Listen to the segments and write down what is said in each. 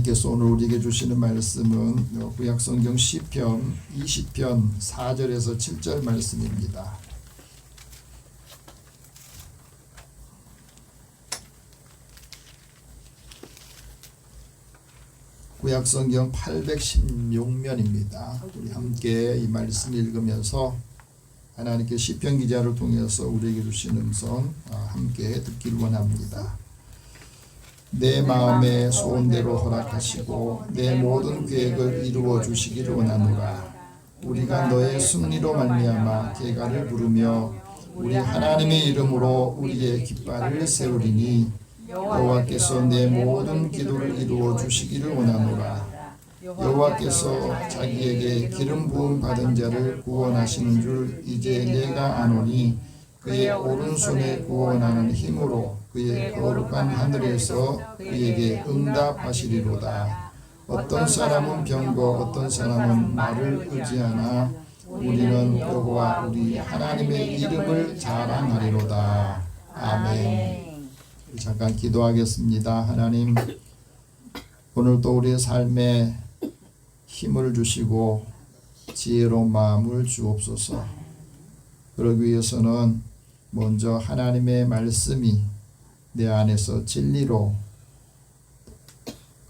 하나님께서 오늘 우리에게 주시는 말씀은 구약성경 시편 20편 4절에서 7절 말씀입니다. 구약성경 816면입니다. 우리 함께 이 말씀 읽으면서 하나님께 시편 기자를 통해서 우리에게 주시는 음성 함께 듣기를 원합니다. 내 마음의 소원대로 허락하시고 내 모든 계획을 이루어 주시기를 원하노라. 우리가 너의 승리로 말미암아 계가를 부르며 우리 하나님의 이름으로 우리의 깃발을 세우리니 여호와께서 내 모든 기도를 이루어 주시기를 원하노라. 여호와께서 자기에게 기름 부음 받은 자를 구원하시는 줄 이제 내가 아노니 그의 오른손에 구원하는 힘으로 그의 거룩한 하늘에서 그에게 응답하시리로다. 어떤 사람은 병거 어떤 사람은 말을 의지하나 우리는 여호와 우리 하나님의 이름을 자랑하리로다. 아멘. 잠깐 기도하겠습니다. 하나님, 오늘도 우리의 삶에 힘을 주시고 지혜로운 마음을 주옵소서. 그러기 위해서는 먼저 하나님의 말씀이 내 안에서 진리로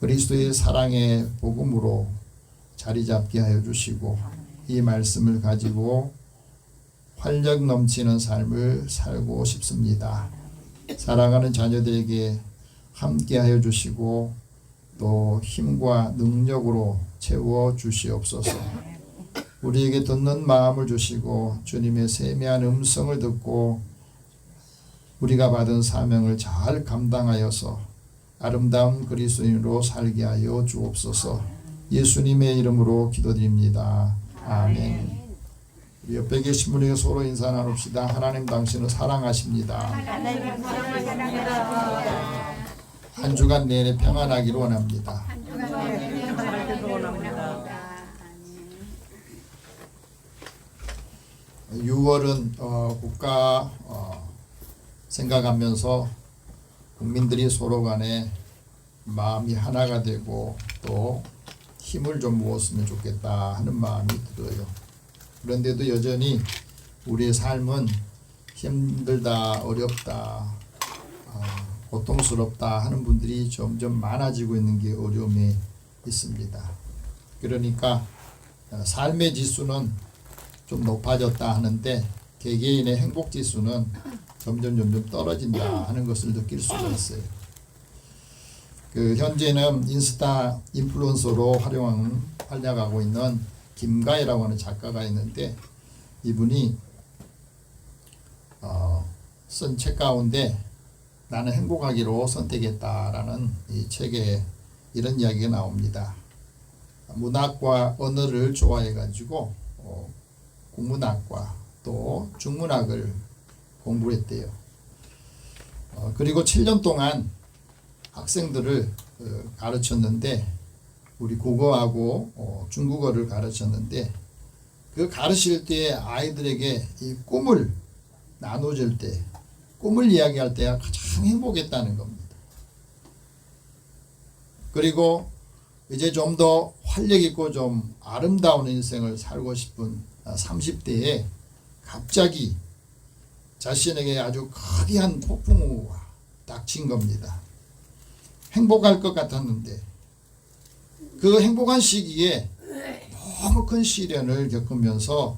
그리스도의 사랑의 복음으로 자리 잡게 하여 주시고 이 말씀을 가지고 활력 넘치는 삶을 살고 싶습니다. 사랑하는 자녀들에게 함께 하여 주시고 또 힘과 능력으로 채워 주시옵소서. 우리에게 듣는 마음을 주시고 주님의 세미한 음성을 듣고 우리가 받은 사명을 잘 감당하여서 아름다운 그리스도인으로 살게 하여 주옵소서. 예수님의 이름으로 기도드립니다. 아멘. 우리 옆에 계신 분에게 서로 인사 나눕시다. 하나님 당신을 사랑하십니다. 한 주간 내내 평안하기를 원합니다. 6월은 국가 생각하면서 국민들이 서로 간에 마음이 하나가 되고 또 힘을 좀 모았으면 좋겠다 하는 마음이 들어요. 그런데도 여전히 우리의 삶은 힘들다, 어렵다, 고통스럽다 하는 분들이 점점 많아지고 있는 게 어려움에 있습니다. 그러니까 삶의 지수는 좀 높아졌다 하는데 개개인의 행복 지수는 점점 떨어진다 하는 것을 느낄 수가 있어요. 현재는 인스타 인플루언서로 활약하고 있는 김가희라고 하는 작가가 있는데 이분이 쓴 책 가운데 나는 행복하기로 선택했다라는 이 책에 이런 이야기가 나옵니다. 문학과 언어를 좋아해 가지고 국문학과 또 중문학을 공부했대요. 그리고 7년 동안 학생들을 가르쳤는데 우리 국어하고 중국어를 가르쳤는데 그 가르칠 때 아이들에게 이 꿈을 나눠줄 때 꿈을 이야기할 때가 가장 행복했다는 겁니다. 그리고 이제 좀 더 활력 있고 좀 아름다운 인생을 살고 싶은 30대에 갑자기 자신에게 아주 거대한 폭풍우가 닥친 겁니다. 행복할 것 같았는데 그 행복한 시기에 너무 큰 시련을 겪으면서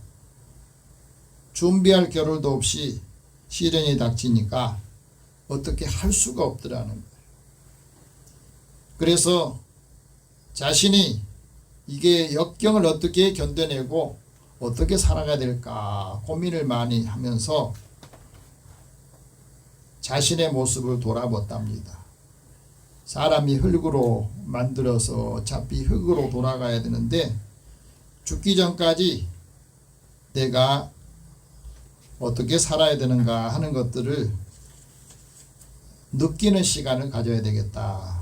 준비할 겨를도 없이 시련이 닥치니까 어떻게 할 수가 없더라는 거예요. 그래서 자신이 이게 역경을 어떻게 견뎌내고 어떻게 살아가야 될까 고민을 많이 하면서 자신의 모습을 돌아봤답니다. 사람이 흙으로 만들어서 어차피 흙으로 돌아가야 되는데 죽기 전까지 내가 어떻게 살아야 되는가 하는 것들을 느끼는 시간을 가져야 되겠다.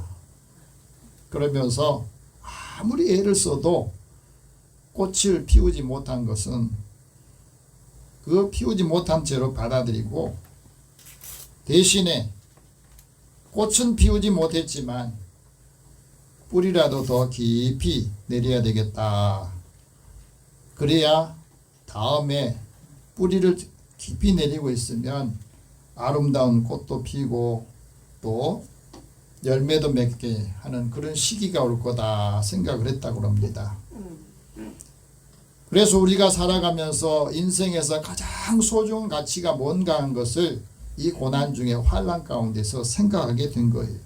그러면서 아무리 애를 써도 꽃을 피우지 못한 것은 그 피우지 못한 채로 받아들이고 대신에 꽃은 피우지 못했지만 뿌리라도 더 깊이 내려야 되겠다. 그래야 다음에 뿌리를 깊이 내리고 있으면 아름다운 꽃도 피고 또 열매도 맺게 하는 그런 시기가 올 거다 생각을 했다고 합니다. 그래서 우리가 살아가면서 인생에서 가장 소중한 가치가 뭔가 하는 것을 이 고난 중에 환난 가운데서 생각하게 된 거예요.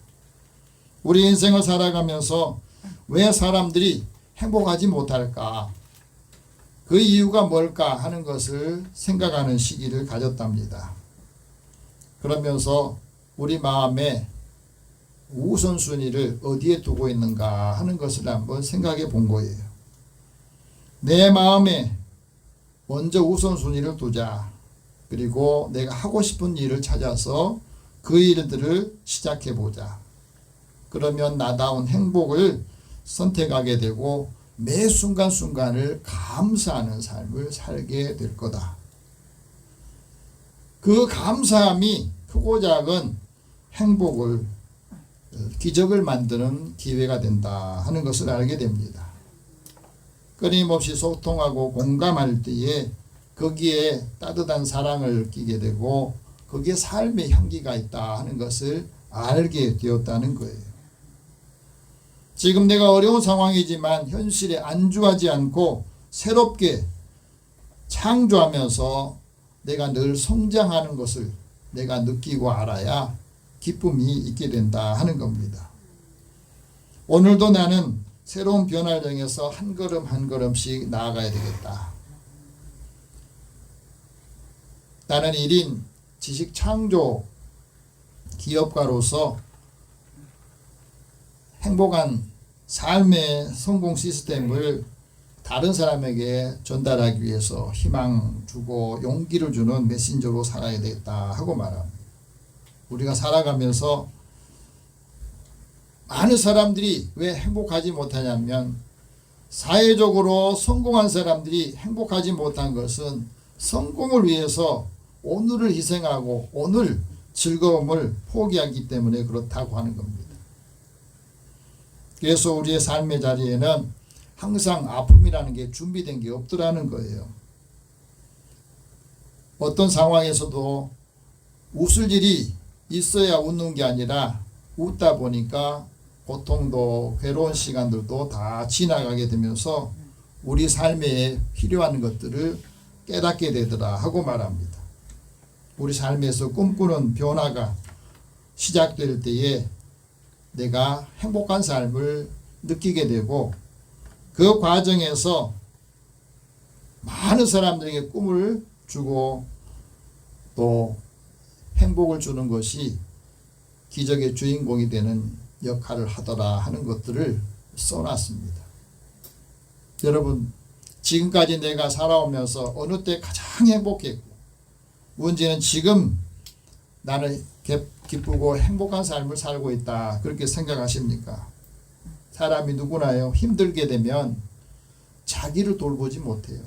우리 인생을 살아가면서 왜 사람들이 행복하지 못할까? 그 이유가 뭘까 하는 것을 생각하는 시기를 가졌답니다. 그러면서 우리 마음에 우선순위를 어디에 두고 있는가 하는 것을 한번 생각해 본 거예요. 내 마음에 먼저 우선순위를 두자. 그리고 내가 하고 싶은 일을 찾아서 그 일들을 시작해 보자. 그러면 나다운 행복을 선택하게 되고 매 순간순간을 감사하는 삶을 살게 될 거다. 그 감사함이 크고 작은 행복을 기적을 만드는 기회가 된다 하는 것을 알게 됩니다. 끊임없이 소통하고 공감할 때에 거기에 따뜻한 사랑을 느끼게 되고 거기에 삶의 향기가 있다 하는 것을 알게 되었다는 거예요. 지금 내가 어려운 상황이지만 현실에 안주하지 않고 새롭게 창조하면서 내가 늘 성장하는 것을 내가 느끼고 알아야 기쁨이 있게 된다 하는 겁니다. 오늘도 나는 새로운 변화를 향해서 한 걸음 한 걸음씩 나아가야 되겠다. 나는 1인 지식 창조 기업가로서 행복한 삶의 성공 시스템을 다른 사람에게 전달하기 위해서 희망 주고 용기를 주는 메신저로 살아야 되겠다 하고 말합니다. 우리가 살아가면서 많은 사람들이 왜 행복하지 못하냐면 사회적으로 성공한 사람들이 행복하지 못한 것은 성공을 위해서 오늘을 희생하고 오늘 즐거움을 포기하기 때문에 그렇다고 하는 겁니다. 그래서 우리의 삶의 자리에는 항상 아픔이라는 게 준비된 게 없더라는 거예요. 어떤 상황에서도 웃을 일이 있어야 웃는 게 아니라 웃다 보니까 고통도 괴로운 시간들도 다 지나가게 되면서 우리 삶에 필요한 것들을 깨닫게 되더라 하고 말합니다. 우리 삶에서 꿈꾸는 변화가 시작될 때에 내가 행복한 삶을 느끼게 되고 그 과정에서 많은 사람들에게 꿈을 주고 또 행복을 주는 것이 기적의 주인공이 되는 역할을 하더라 하는 것들을 써놨습니다. 여러분, 지금까지 내가 살아오면서 어느 때 가장 행복했고 문제는 지금 나는 기쁘고 행복한 삶을 살고 있다 그렇게 생각하십니까? 사람이 누구나요 힘들게 되면 자기를 돌보지 못해요.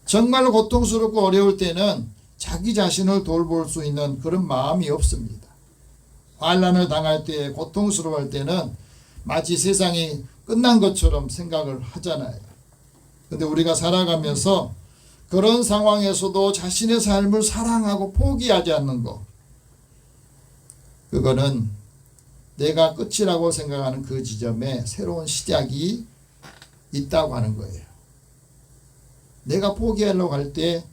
정말 고통스럽고 어려울 때는 자기 자신을 돌볼 수 있는 그런 마음이 없습니다. 환난을 당할 때 고통스러울 때는 마치 세상이 끝난 것처럼 생각을 하잖아요. 근데 우리가 살아가면서 그런 상황에서도 자신의 삶을 사랑하고 포기하지 않는 것, 그거는 내가 끝이라고 생각하는 그 지점에 새로운 시작이 있다고 하는 거예요. 내가 포기하려고 할 때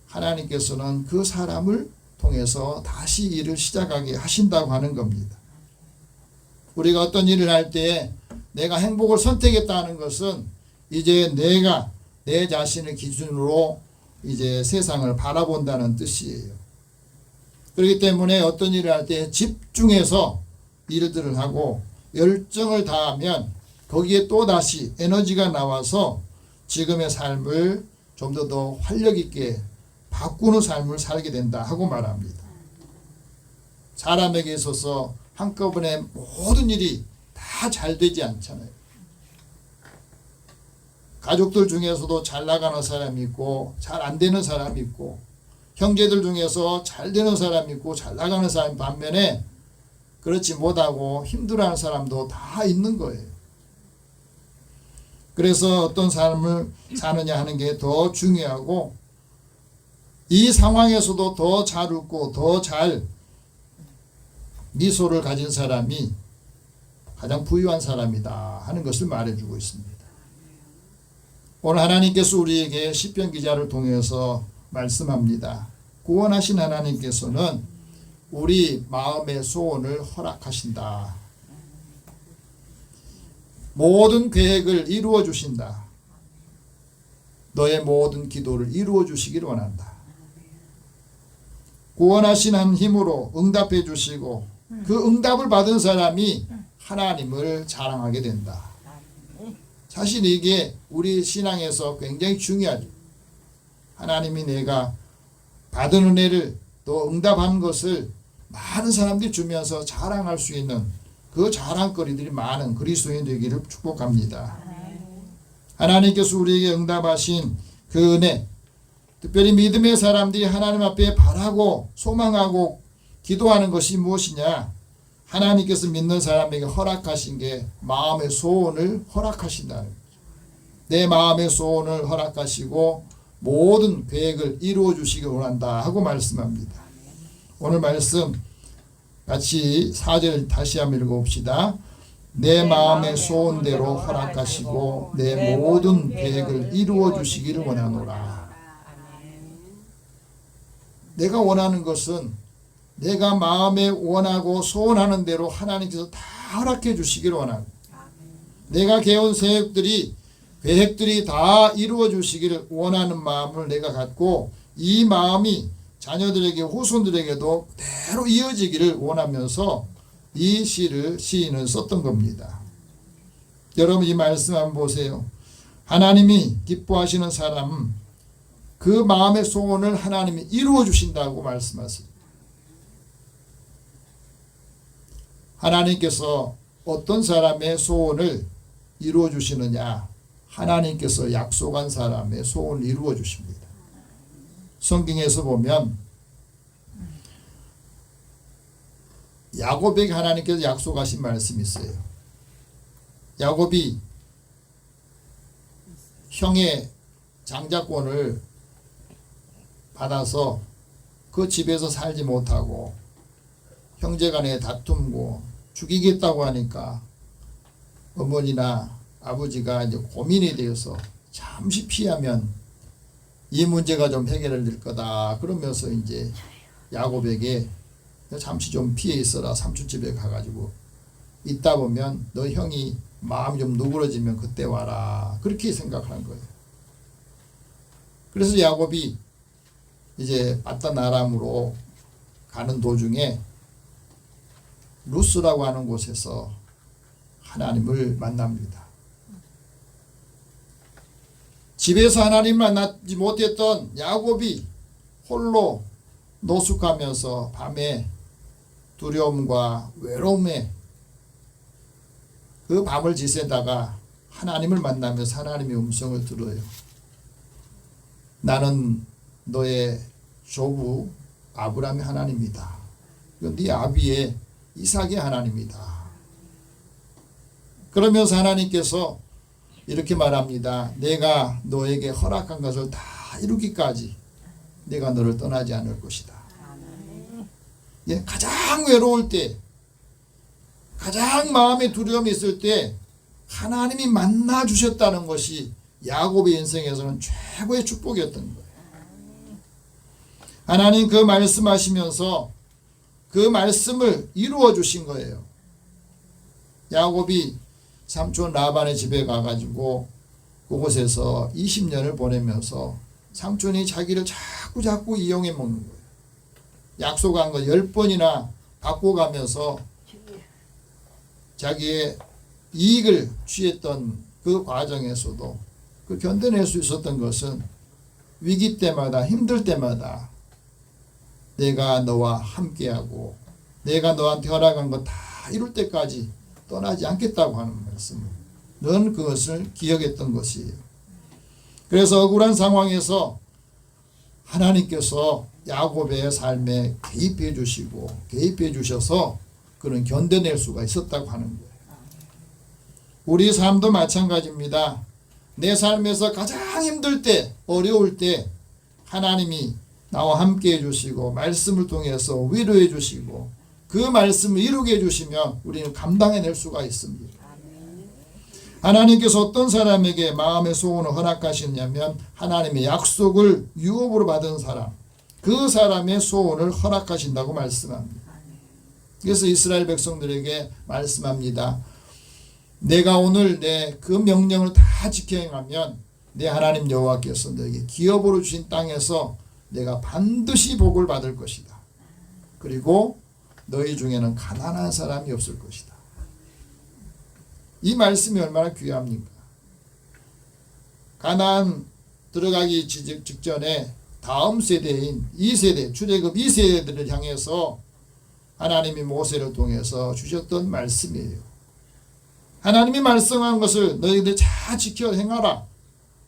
하나님께서는 그 사람을 통해서 다시 일을 시작하게 하신다고 하는 겁니다. 우리가 어떤 일을 할 때 내가 행복을 선택했다는 것은 이제 내가 내 자신의 기준으로 이제 세상을 바라본다는 뜻이에요. 그렇기 때문에 어떤 일을 할 때 집중해서 일들을 하고 열정을 다하면 거기에 또 다시 에너지가 나와서 지금의 삶을 좀 더 활력 있게 바꾸는 삶을 살게 된다 하고 말합니다. 사람에게 있어서 한꺼번에 모든 일이 다 잘 되지 않잖아요. 가족들 중에서도 잘 나가는 사람이 있고 잘 안 되는 사람이 있고 형제들 중에서 잘 되는 사람이 있고 잘 나가는 사람 반면에 그렇지 못하고 힘들어하는 사람도 다 있는 거예요. 그래서 어떤 삶을 사느냐 하는 게 더 중요하고, 이 상황에서도 더 잘 웃고 더 잘 미소를 가진 사람이 가장 부유한 사람이다 하는 것을 말해주고 있습니다. 오늘 하나님께서 우리에게 시편 기자를 통해서 말씀합니다. 구원하신 하나님께서는 우리 마음의 소원을 허락하신다. 모든 계획을 이루어 주신다. 너의 모든 기도를 이루어 주시기를 원한다. 구원하신 한 힘으로 응답해 주시고 그 응답을 받은 사람이 하나님을 자랑하게 된다. 사실 이게 우리 신앙에서 굉장히 중요하죠. 하나님이 내가 받은 은혜를 또 응답한 것을 많은 사람들이 주면서 자랑할 수 있는 그 자랑거리들이 많은 그리스도인 되기를 축복합니다. 하나님께서 우리에게 응답하신 그 은혜, 특별히 믿음의 사람들이 하나님 앞에 바라고 소망하고 기도하는 것이 무엇이냐? 하나님께서 믿는 사람에게 허락하신 게 마음의 소원을 허락하신다. 내 마음의 소원을 허락하시고 모든 계획을 이루어 주시기 원한다 하고 말씀합니다. 오늘 말씀 같이 4절 다시 한번 읽어봅시다. 내 마음의 소원대로 허락하시고 내 모든 계획을 이루어 주시기를 원하노라. 내가 원하는 것은 내가 마음에 원하고 소원하는 대로 하나님께서 다 허락해 주시기를 원합니다. 내가 개운 계획들이 다 이루어 주시기를 원하는 마음을 내가 갖고 이 마음이 자녀들에게 후손들에게도 그대로 이어지기를 원하면서 이 시인은 썼던 겁니다. 여러분 이 말씀 한번 보세요. 하나님이 기뻐하시는 사람은 그 마음의 소원을 하나님이 이루어 주신다고 말씀하세요. 하나님께서 어떤 사람의 소원을 이루어 주시느냐? 하나님께서 약속한 사람의 소원을 이루어 주십니다. 성경에서 보면 야곱에게 하나님께서 약속하신 말씀이 있어요. 야곱이 형의 장자권을 받아서 그 집에서 살지 못하고 형제간에 다툼고 죽이겠다고 하니까 어머니나 아버지가 이제 고민이 되어서 잠시 피하면 이 문제가 좀 해결될 거다 그러면서 이제 야곱에게 잠시 좀 피해 있어라, 삼촌 집에 가가지고 있다 보면 너 형이 마음이 좀 누그러지면 그때 와라, 그렇게 생각하는 거예요. 그래서 야곱이 이제 밧단 아람으로 가는 도중에 루스라고 하는 곳에서 하나님을 만납니다. 집에서 하나님 만나지 못했던 야곱이 홀로 노숙하면서 밤에 두려움과 외로움에 그 밤을 지새다가 하나님을 만나면서 하나님의 음성을 들어요. 나는 너의 조부 아브라함의 하나님이다. 네 아비의 이삭의 하나님이다. 그러면서 하나님께서 이렇게 말합니다. 내가 너에게 허락한 것을 다 이루기까지 내가 너를 떠나지 않을 것이다. 예, 가장 외로울 때, 가장 마음에 두려움이 있을 때 하나님이 만나 주셨다는 것이 야곱의 인생에서는 최고의 축복이었던 거예요. 하나님 그 말씀하시면서 그 말씀을 이루어 주신 거예요. 야곱이 삼촌 라반의 집에 가가지고 그곳에서 20년을 보내면서 삼촌이 자기를 자꾸 이용해 먹는 거예요. 약속한 거 10번이나 바꿔가면서 자기의 이익을 취했던 그 과정에서도 그 견뎌낼 수 있었던 것은 위기 때마다 힘들 때마다 내가 너와 함께하고 내가 너한테 허락한 거 다 이룰 때까지 떠나지 않겠다고 하는 말씀. 넌 그것을 기억했던 것이에요. 그래서 억울한 상황에서 하나님께서 야곱의 삶에 개입해 주시고 개입해 주셔서 그는 견뎌낼 수가 있었다고 하는 거예요. 우리 삶도 마찬가지입니다. 내 삶에서 가장 힘들 때, 어려울 때 하나님이 나와 함께 해주시고 말씀을 통해서 위로해 주시고 그 말씀을 이루게 해주시면 우리는 감당해낼 수가 있습니다. 하나님께서 어떤 사람에게 마음의 소원을 허락하시냐면 하나님의 약속을 유업으로 받은 사람, 그 사람의 소원을 허락하신다고 말씀합니다. 그래서 이스라엘 백성들에게 말씀합니다. 내가 오늘 내 그 명령을 다 지켜 행하면 내 하나님 여호와께서 너에게 기업으로 주신 땅에서 내가 반드시 복을 받을 것이다. 그리고 너희 중에는 가난한 사람이 없을 것이다. 이 말씀이 얼마나 귀합니까? 가나안 들어가기 직전에 다음 세대인 2세대, 출애굽 2세대들을 향해서 하나님이 모세를 통해서 주셨던 말씀이에요. 하나님이 말씀한 것을 너희들 잘 지켜 행하라.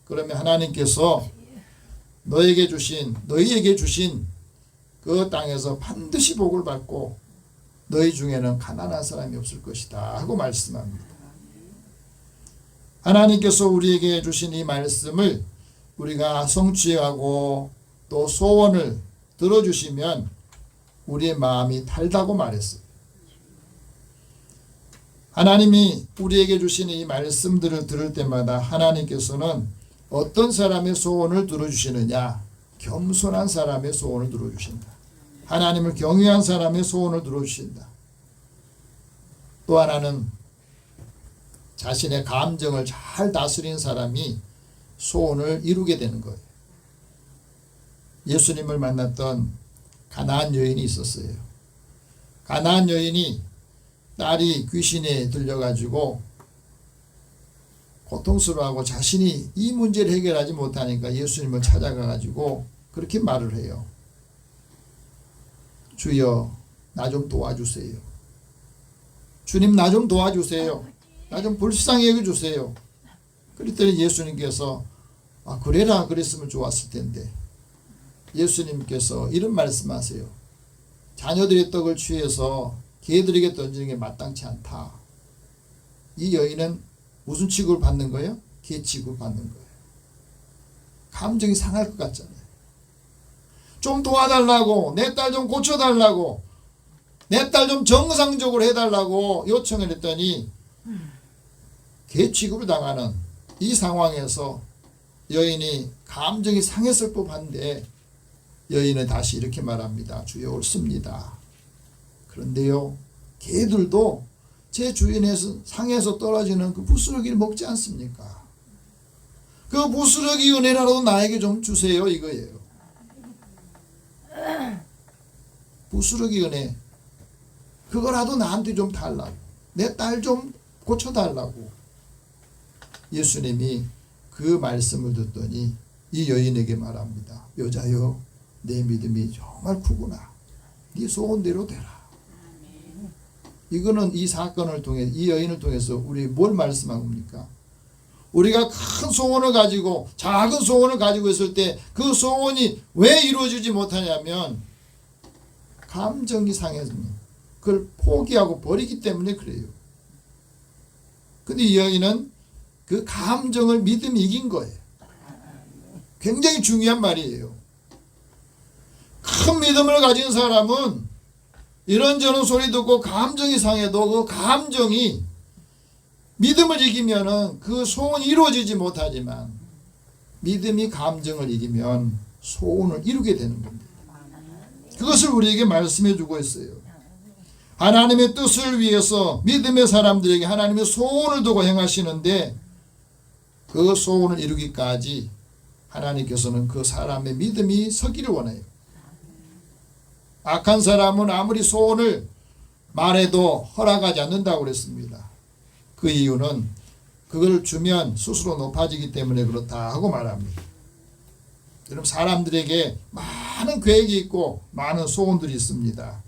그러면 하나님께서 너희에게 주신 그 땅에서 반드시 복을 받고 너희 중에는 가난한 사람이 없을 것이다 하고 말씀합니다. 하나님께서 우리에게 주신 이 말씀을 우리가 성취하고 또 소원을 들어주시면 우리의 마음이 달다고 말했어요. 하나님이 우리에게 주신 이 말씀들을 들을 때마다 하나님께서는 어떤 사람의 소원을 들어주시느냐? 겸손한 사람의 소원을 들어주신다. 하나님을 경외한 사람의 소원을 들어주신다. 또 하나는 자신의 감정을 잘 다스린 사람이 소원을 이루게 되는 거예요. 예수님을 만났던 가나안 여인이 있었어요. 가나안 여인이 딸이 귀신에 들려가지고 고통스러워하고 자신이 이 문제를 해결하지 못하니까 예수님을 찾아가가지고 그렇게 말을 해요. 주여, 나 좀 도와주세요. 주님, 나 좀 도와주세요. 나 좀 불쌍히 여겨주세요. 그랬더니 예수님께서 그래라 그랬으면 좋았을 텐데 예수님께서 이런 말씀하세요. 자녀들의 떡을 취해서 개들에게 던지는 게 마땅치 않다. 이 여인은 무슨 취급을 받는 거예요? 개 취급을 받는 거예요. 감정이 상할 것 같잖아요. 좀 도와달라고, 내 딸 좀 고쳐달라고, 내 딸 좀 정상적으로 해달라고 요청을 했더니 개 취급을 당하는 이 상황에서 여인이 감정이 상했을 법한데 여인은 다시 이렇게 말합니다. 주여, 옳습니다. 그런데요, 개들도 제 주인에서 상에서 떨어지는 그 부스러기를 먹지 않습니까? 그 부스러기 은혜라도 나에게 좀 주세요, 이거예요. 부스러기 은혜, 그거라도 나한테 좀 달라고, 내 딸 좀 고쳐달라고. 예수님이 그 말씀을 듣더니 이 여인에게 말합니다. 여자여, 내 믿음이 정말 크구나. 네 소원대로 되라. 이거는 이 사건을 통해, 이 여인을 통해서 우리 뭘 말씀한 겁니까? 우리가 큰 소원을 가지고, 작은 소원을 가지고 있을 때 그 소원이 왜 이루어지지 못하냐면 감정이 상해서 그걸 포기하고 버리기 때문에 그래요. 근데 이 여인은 그 감정을 믿음이 이긴 거예요. 굉장히 중요한 말이에요. 큰 믿음을 가진 사람은 이런저런 소리 듣고 감정이 상해도 그 감정이 믿음을 이기면은 그 소원이 이루어지지 못하지만 믿음이 감정을 이기면 소원을 이루게 되는 겁니다. 그것을 우리에게 말씀해 주고 있어요. 하나님의 뜻을 위해서 믿음의 사람들에게 하나님의 소원을 두고 행하시는데 그 소원을 이루기까지 하나님께서는 그 사람의 믿음이 서기를 원해요. 악한 사람은 아무리 소원을 말해도 허락하지 않는다고 그랬습니다. 그 이유는 그걸 주면 스스로 높아지기 때문에 그렇다 하고 말합니다. 여러분, 사람들에게 많은 계획이 있고 많은 소원들이 있습니다.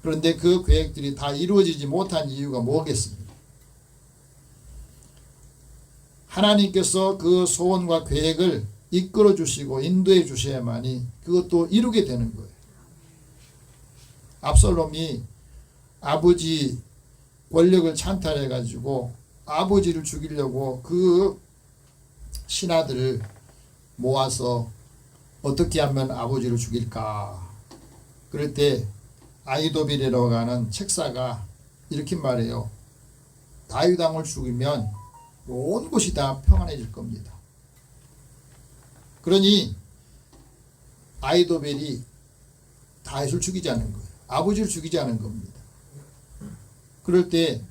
그런데 그 계획들이 다 이루어지지 못한 이유가 뭐겠습니까? 하나님께서 그 소원과 계획을 이끌어 주시고 인도해 주셔야만이 그것도 이루게 되는 거예요. 압살롬이 아버지 권력을 찬탈해 가지고 아버지를 죽이려고 그 신하들을 모아서 어떻게 하면 아버지를 죽일까. 그럴 때 아히도벨이라고 하는 책사가 이렇게 말해요. 다윗 왕을 죽이면 온 곳이 다 평안해질 겁니다. 그러니 아히도벨이 다윗을 죽이지 않은 거예요. 아버지를 죽이지 않은 겁니다. 그럴 때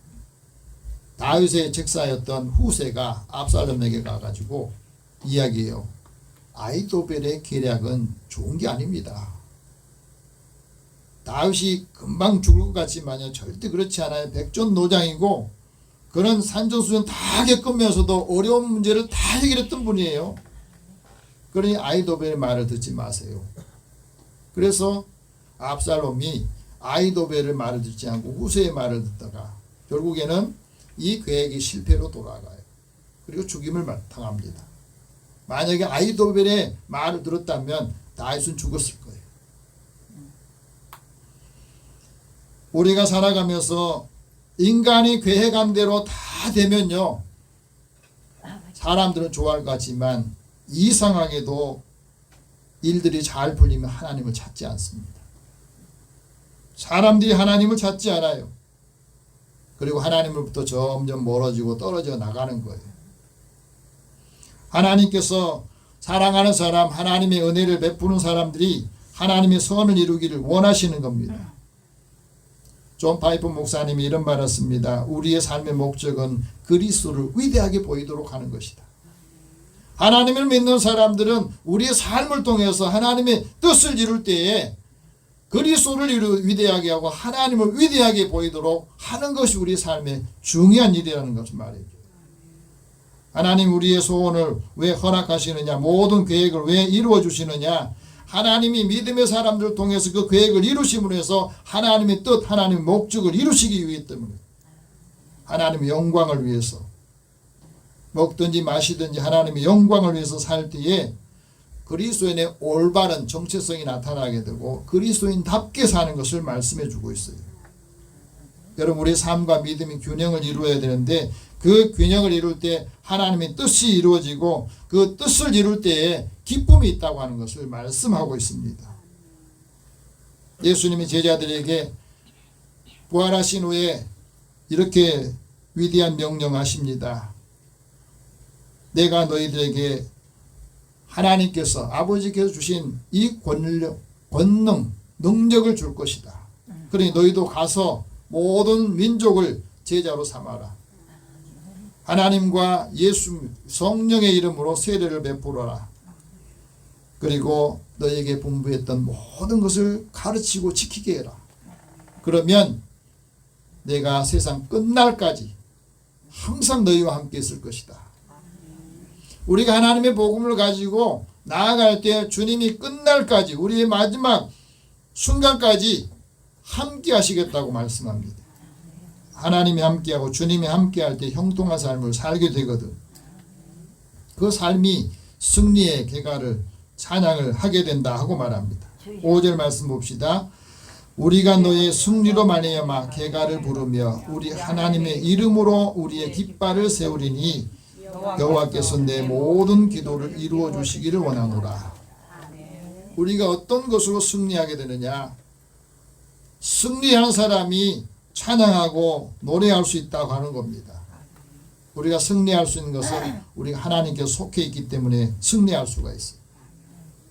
다윗의 책사였던 후세가 압살롬에게 가가지고 이야기해요. 아히도벨의 계략은 좋은 게 아닙니다. 다윗이 금방 죽을 것 같지만요, 절대 그렇지 않아요. 백전노장이고 그런 산전수전 다 겪으면서도 어려운 문제를 다 해결했던 분이에요. 그러니 아히도벨의 말을 듣지 마세요. 그래서 압살롬이 아히도벨의 말을 듣지 않고 후세의 말을 듣다가 결국에는 이 계획이 실패로 돌아가요. 그리고 죽임을 당합니다. 만약에 아히도벨의 말을 들었다면 다윗은 죽었을 거예요. 우리가 살아가면서 인간이 계획한 대로 다 되면요, 사람들은 좋아할 것 같지만 이상하게도 일들이 잘 풀리면 하나님을 찾지 않습니다. 사람들이 하나님을 찾지 않아요. 그리고 하나님으로부터 점점 멀어지고 떨어져 나가는 거예요. 하나님께서 사랑하는 사람, 하나님의 은혜를 베푸는 사람들이 하나님의 선을 이루기를 원하시는 겁니다. 존 파이프 목사님이 이런 말을 했습니다. 우리의 삶의 목적은 그리스도를 위대하게 보이도록 하는 것이다. 하나님을 믿는 사람들은 우리의 삶을 통해서 하나님의 뜻을 이룰 때에 그리스도를 위대하게 하고 하나님을 위대하게 보이도록 하는 것이 우리 삶의 중요한 일이라는 것을 말해요. 하나님 우리의 소원을 왜 허락하시느냐, 모든 계획을 왜 이루어 주시느냐, 하나님이 믿음의 사람들을 통해서 그 계획을 이루심으로 해서 하나님의 뜻, 하나님의 목적을 이루시기 위해 때문에, 하나님의 영광을 위해서 먹든지 마시든지 하나님의 영광을 위해서 살 때에 그리스도인의 올바른 정체성이 나타나게 되고 그리스도인답게 사는 것을 말씀해 주고 있어요. 여러분, 우리 삶과 믿음이 균형을 이루어야 되는데 그 균형을 이룰 때 하나님의 뜻이 이루어지고 그 뜻을 이룰 때에 기쁨이 있다고 하는 것을 말씀하고 있습니다. 예수님이 제자들에게 부활하신 후에 이렇게 위대한 명령하십니다. 내가 너희들에게 하나님께서 아버지께서 주신 이 권능, 능력을 줄 것이다. 그러니 너희도 가서 모든 민족을 제자로 삼아라. 하나님과 예수 성령의 이름으로 세례를 베풀어라. 그리고 너희에게 분부했던 모든 것을 가르치고 지키게 해라. 그러면 내가 세상 끝날까지 항상 너희와 함께 있을 것이다. 우리가 하나님의 복음을 가지고 나아갈 때 주님이 끝날까지, 우리의 마지막 순간까지 함께 하시겠다고 말씀합니다. 하나님이 함께하고 주님이 함께할 때 형통한 삶을 살게 되거든. 그 삶이 승리의 계가를 찬양을 하게 된다 하고 말합니다. 5절 말씀 봅시다. 우리가 너의 승리로 말미암아 계가를 부르며 우리 하나님의 이름으로 우리의 깃발을 세우리니 여호와께서 내 모든 기도를 이루어 주시기를 원하노라. 우리가 어떤 것으로 승리하게 되느냐? 승리한 사람이 찬양하고 노래할 수 있다고 하는 겁니다. 우리가 승리할 수 있는 것은 우리가 하나님께 속해 있기 때문에 승리할 수가 있어요.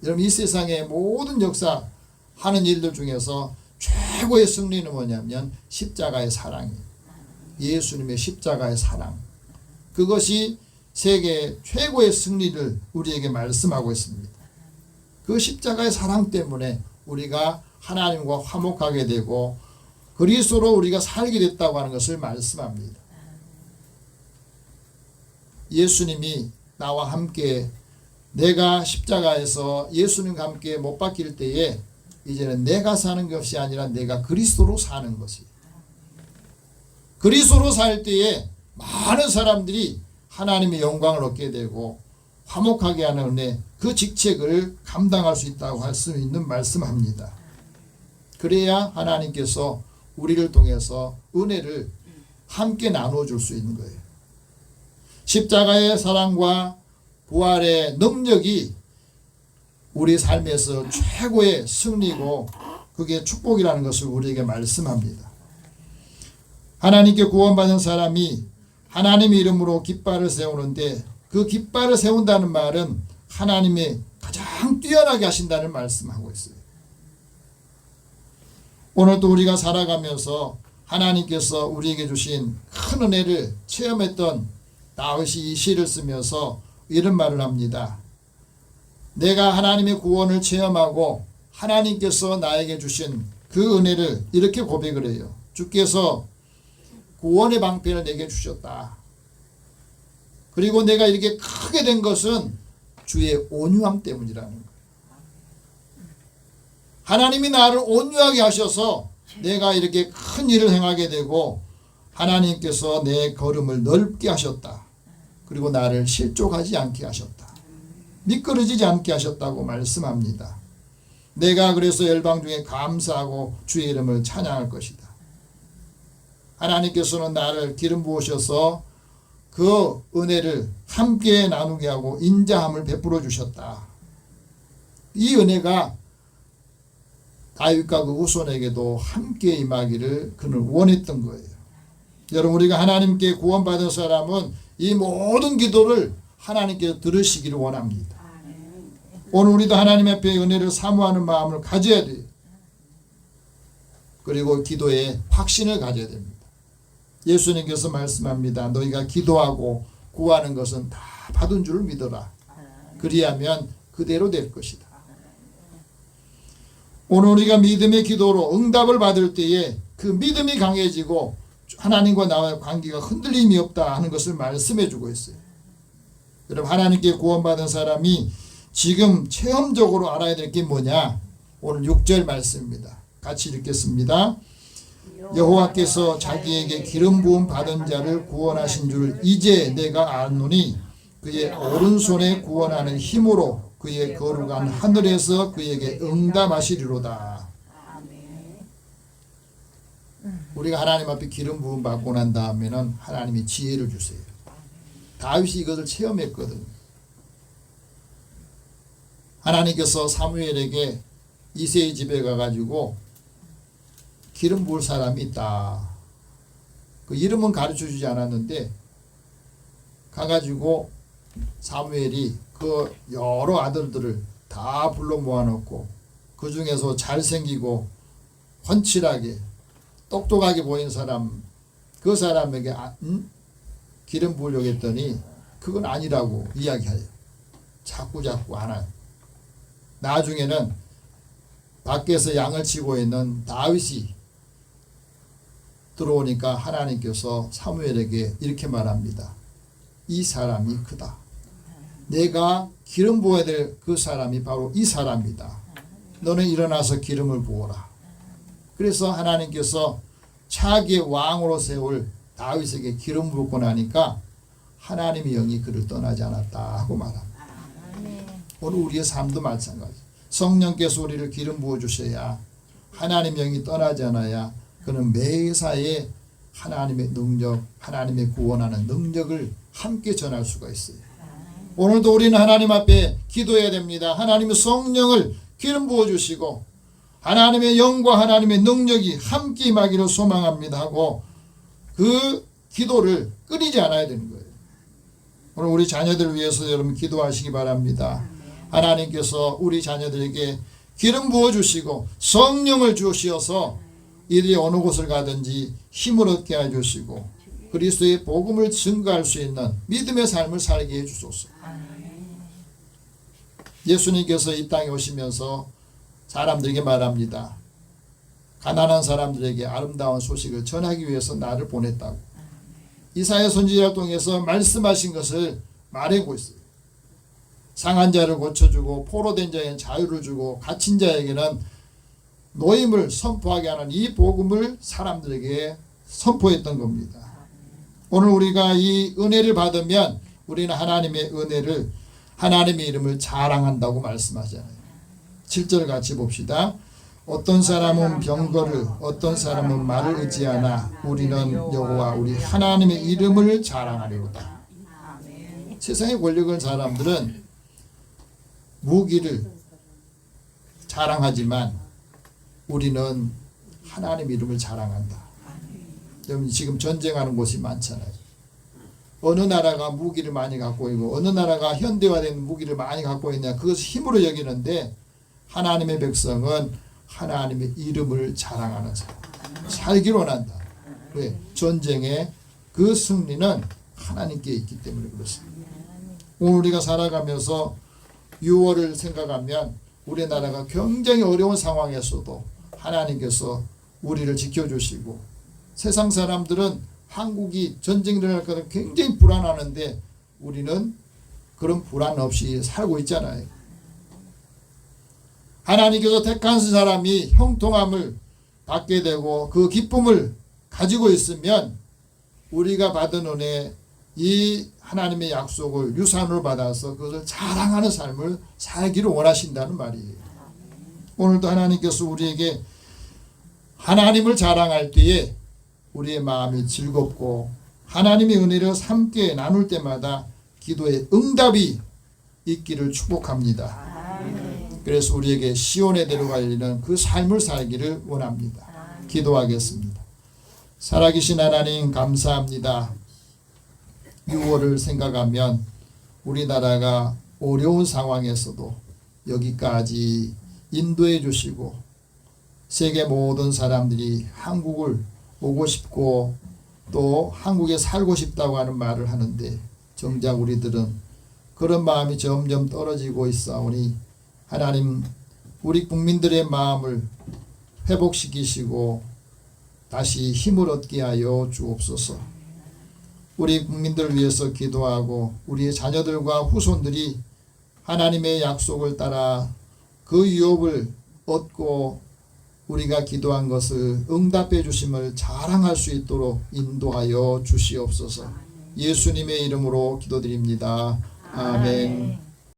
여러분, 이 세상의 모든 역사 하는 일들 중에서 최고의 승리는 뭐냐면 십자가의 사랑이에요. 예수님의 십자가의 사랑. 그것이 세계 최고의 승리를 우리에게 말씀하고 있습니다. 그 십자가의 사랑 때문에 우리가 하나님과 화목하게 되고 그리스도로 우리가 살게 됐다고 하는 것을 말씀합니다. 예수님이 나와 함께, 내가 십자가에서 예수님과 함께 못 박힐 때에 이제는 내가 사는 것이 아니라 내가 그리스도로 사는 것이에요. 그리스도로 살 때에 많은 사람들이 하나님의 영광을 얻게 되고 화목하게 하는 은혜, 그 직책을 감당할 수 있다고 할 수 있는 말씀합니다. 그래야 하나님께서 우리를 통해서 은혜를 함께 나눠줄 수 있는 거예요. 십자가의 사랑과 부활의 능력이 우리 삶에서 최고의 승리고 그게 축복이라는 것을 우리에게 말씀합니다. 하나님께 구원받은 사람이 하나님의 이름으로 깃발을 세우는데 그 깃발을 세운다는 말은 하나님의 가장 뛰어나게 하신다는 말씀하고 있어요. 오늘도 우리가 살아가면서 하나님께서 우리에게 주신 큰 은혜를 체험했던 다윗이 이 시를 쓰면서 이런 말을 합니다. 내가 하나님의 구원을 체험하고 하나님께서 나에게 주신 그 은혜를 이렇게 고백을 해요. 주께서 구원의 방편을 내게 주셨다. 그리고 내가 이렇게 크게 된 것은 주의 온유함 때문이라는 거예요. 하나님이 나를 온유하게 하셔서 내가 이렇게 큰 일을 행하게 되고 하나님께서 내 걸음을 넓게 하셨다. 그리고 나를 실족하지 않게 하셨다. 미끄러지지 않게 하셨다고 말씀합니다. 내가 그래서 열방 중에 감사하고 주의 이름을 찬양할 것이다. 하나님께서는 나를 기름 부으셔서 그 은혜를 함께 나누게 하고 인자함을 베풀어 주셨다. 이 은혜가 다윗과 그 후손에게도 함께 임하기를 그는 원했던 거예요. 여러분, 우리가 하나님께 구원받은 사람은 이 모든 기도를 하나님께서 들으시기를 원합니다. 오늘 우리도 하나님 앞에 은혜를 사모하는 마음을 가져야 돼요. 그리고 기도에 확신을 가져야 됩니다. 예수님께서 말씀합니다. 너희가 기도하고 구하는 것은 다 받은 줄을 믿어라. 그리하면 그대로 될 것이다. 오늘 우리가 믿음의 기도로 응답을 받을 때에 그 믿음이 강해지고 하나님과 나와의 관계가 흔들림이 없다 하는 것을 말씀해 주고 있어요. 여러분, 하나님께 구원받은 사람이 지금 체험적으로 알아야 될 게 뭐냐? 오늘 6절 말씀입니다. 같이 읽겠습니다. 여호와께서 자기에게 기름 부음 받은 자를 구원하신 줄 이제 내가 아노니 그의 오른손에 구원하는 힘으로 그의 거룩한 하늘에서 그에게 응답하시리로다. 우리가 하나님 앞에 기름 부음 받고 난 다음에는 하나님이 지혜를 주세요. 다윗이 이것을 체험했거든요. 하나님께서 사무엘에게 이새의 집에 가가지고 기름 부을 사람이 있다. 그 이름은 가르쳐 주지 않았는데 가가지고 사무엘이 그 여러 아들들을 다 불러 모아놓고 그 중에서 잘생기고 훤칠하게 똑똑하게 보이는 사람, 그 사람에게 기름 부으려고 했더니 그건 아니라고 이야기해요. 자꾸 안 해요. 나중에는 밖에서 양을 치고 있는 다윗이 들어오니까 하나님께서 사무엘에게 이렇게 말합니다. 이 사람이 크다. 내가 기름 부어야 될 그 사람이 바로 이 사람이다. 너는 일어나서 기름을 부어라. 그래서 하나님께서 차기의 왕으로 세울 다윗에게 기름 붓고 나니까 하나님의 영이 그를 떠나지 않았다 하고 말합니다. 오늘 우리의 삶도 마찬가지. 성령께서 우리를 기름 부어 주셔야 하나님 영이 떠나지 않아야 그는 매사에 하나님의 능력, 하나님의 구원하는 능력을 함께 전할 수가 있어요. 오늘도 우리는 하나님 앞에 기도해야 됩니다. 하나님의 성령을 기름 부어 주시고 하나님의 영과 하나님의 능력이 함께 임하기를 소망합니다 하고 그 기도를 끊이지 않아야 되는 거예요. 오늘 우리 자녀들을 위해서 여러분 기도하시기 바랍니다. 하나님께서 우리 자녀들에게 기름 부어 주시고 성령을 주시어서 이들이 어느 곳을 가든지 힘을 얻게 해주시고 그리스도의 복음을 증거할 수 있는 믿음의 삶을 살게 해주소서. 예수님께서 이 땅에 오시면서 사람들에게 말합니다. 가난한 사람들에게 아름다운 소식을 전하기 위해서 나를 보냈다고. 이사야 선지자를 통해서 말씀하신 것을 말하고 있어요. 상한 자를 고쳐주고 포로된 자에게는 자유를 주고 갇힌 자에게는 노임을 선포하게 하는 이 복음을 사람들에게 선포했던 겁니다. 오늘 우리가 이 은혜를 받으면 우리는 하나님의 은혜를 하나님의 이름을 자랑한다고 말씀하잖아요. 7절 같이 봅시다. 어떤 사람은 병거를, 어떤 사람은 말을 의지하나 우리는 여호와 우리 하나님의 이름을 자랑하리로다. 세상의 권력을 사람들은 무기를 자랑하지만 우리는 하나님 이름을 자랑한다. 여러분 지금 전쟁하는 곳이 많잖아요. 어느 나라가 무기를 많이 갖고 있고 어느 나라가 현대화된 무기를 많이 갖고 있냐, 그것을 힘으로 여기는데 하나님의 백성은 하나님의 이름을 자랑하는 사람, 살기를 원한다. 왜? 전쟁의 그 승리는 하나님께 있기 때문에 그렇습니다. 오늘 우리가 살아가면서 6월을 생각하면 우리나라가 굉장히 어려운 상황에서도 하나님께서 우리를 지켜주시고, 세상 사람들은 한국이 전쟁이 일어날 거는 굉장히 불안하는데 우리는 그런 불안 없이 살고 있잖아요. 하나님께서 택한 사람이 형통함을 받게 되고 그 기쁨을 가지고 있으면 우리가 받은 은혜, 이 하나님의 약속을 유산으로 받아서 그것을 자랑하는 삶을 살기를 원하신다는 말이에요. 오늘도 하나님께서 우리에게 하나님을 자랑할 때에 우리의 마음이 즐겁고 하나님의 은혜를 함께 나눌 때마다 기도의 응답이 있기를 축복합니다. 그래서 우리에게 시온에 데려가려는 그 삶을 살기를 원합니다. 기도하겠습니다. 살아계신 하나님 감사합니다. 6월을 생각하면 우리나라가 어려운 상황에서도 여기까지 인도해 주시고 세계 모든 사람들이 한국을 오고 싶고 또 한국에 살고 싶다고 하는 말을 하는데 정작 우리들은 그런 마음이 점점 떨어지고 있사오니 하나님 우리 국민들의 마음을 회복시키시고 다시 힘을 얻게 하여 주옵소서. 우리 국민들을 위해서 기도하고 우리의 자녀들과 후손들이 하나님의 약속을 따라 그 유업을 얻고 우리가 기도한 것을 응답해 주심을 자랑할 수 있도록 인도하여 주시옵소서. 예수님의 이름으로 기도드립니다. 아멘.